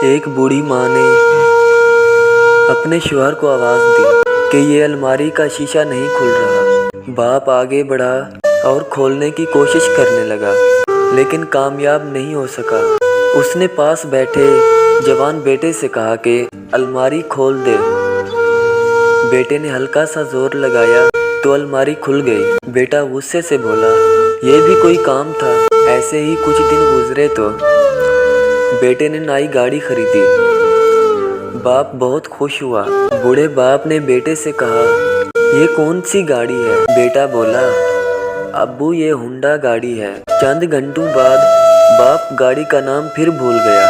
ایک بوڑھی ماں نے اپنے شوہر کو آواز دی کہ یہ الماری کا شیشہ نہیں کھل رہا۔ باپ آگے بڑھا اور کھولنے کی کوشش کرنے لگا لیکن کامیاب نہیں ہو سکا۔ اس نے پاس بیٹھے جوان بیٹے سے کہا کہ الماری کھول دے۔ بیٹے نے ہلکا سا زور لگایا تو الماری کھل گئی۔ بیٹا غصے سے بولا، یہ بھی کوئی کام تھا، ایسے ہی کچھ دن گزرے تو۔ بیٹے نے نئی گاڑی خریدی۔ باپ بہت خوش ہوا۔ بوڑھے باپ نے بیٹے سے کہا، یہ کون سی گاڑی ہے؟ بیٹا بولا، ابو یہ ہونڈا گاڑی ہے۔ چند گھنٹوں بعد باپ گاڑی کا نام پھر بھول گیا۔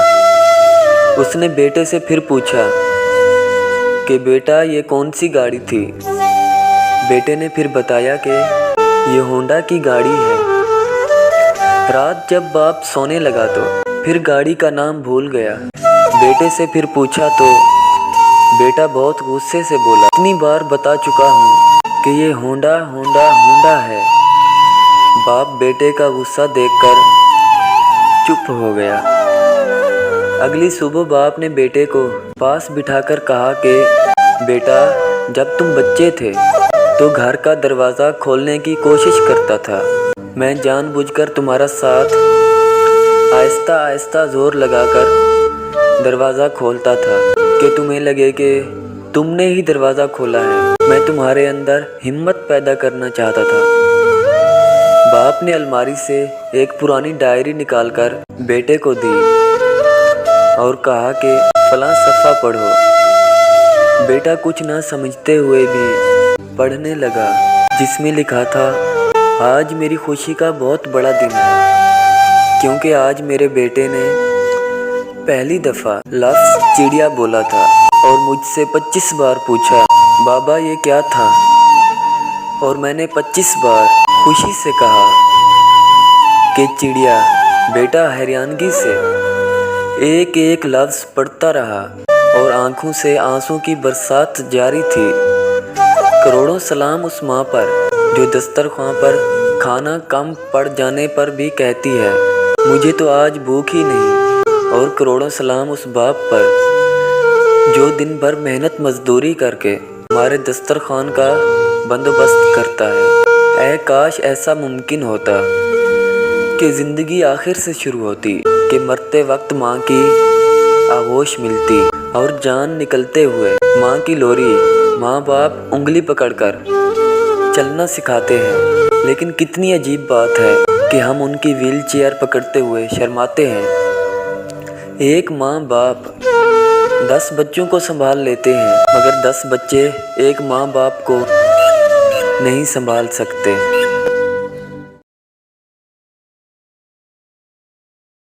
اس نے بیٹے سے پھر پوچھا کہ بیٹا یہ کون سی گاڑی تھی؟ بیٹے نے پھر بتایا کہ یہ ہونڈا کی گاڑی ہے۔ رات جب باپ سونے لگا تو پھر گاڑی کا نام بھول گیا۔ بیٹے سے پھر پوچھا تو بیٹا بہت غصے سے بولا، اتنی بار بتا چکا ہوں کہ یہ ہونڈا ہے۔ باپ بیٹے کا غصہ دیکھ کر چپ ہو گیا۔ اگلی صبح باپ نے بیٹے کو پاس بٹھا کر کہا کہ بیٹا، جب تم بچے تھے تو گھر کا دروازہ کھولنے کی کوشش کرتا تھا۔ میں جان بوجھ کر تمہارا ساتھ آہستہ آہستہ زور لگا کر دروازہ کھولتا تھا کہ تمہیں لگے کہ تم نے ہی دروازہ کھولا ہے۔ میں تمہارے اندر ہمت پیدا کرنا چاہتا تھا۔ باپ نے الماری سے ایک پرانی ڈائری نکال کر بیٹے کو دی اور کہا کہ فلاں صفحہ پڑھو۔ بیٹا کچھ نہ سمجھتے ہوئے بھی پڑھنے لگا، جس میں لکھا تھا، آج میری خوشی کا بہت بڑا دن ہے کیونکہ آج میرے بیٹے نے پہلی دفعہ لفظ چڑیا بولا تھا اور مجھ سے 25 بار پوچھا، بابا یہ کیا تھا؟ اور میں نے 25 بار خوشی سے کہا کہ چڑیا۔ بیٹا حیرانگی سے ایک ایک لفظ پڑھتا رہا اور آنکھوں سے آنسوں کی برسات جاری تھی۔ کروڑوں سلام اس ماں پر جو دسترخوان پر کھانا کم پڑ جانے پر بھی کہتی ہے، مجھے تو آج بھوک ہی نہیں۔ اور کروڑوں سلام اس باپ پر جو دن بھر محنت مزدوری کر کے ہمارے دسترخوان کا بندوبست کرتا ہے۔ اے کاش ایسا ممکن ہوتا کہ زندگی آخر سے شروع ہوتی، کہ مرتے وقت ماں کی آغوش ملتی اور جان نکلتے ہوئے ماں کی لوری۔ ماں باپ انگلی پکڑ کر چلنا سکھاتے ہیں، لیکن کتنی عجیب بات ہے کہ ہم ان کی ویل چیئر پکڑتے ہوئے شرماتے ہیں۔ ایک ماں باپ 10 بچوں کو سنبھال لیتے ہیں مگر 10 بچے ایک ماں باپ کو نہیں سنبھال سکتے۔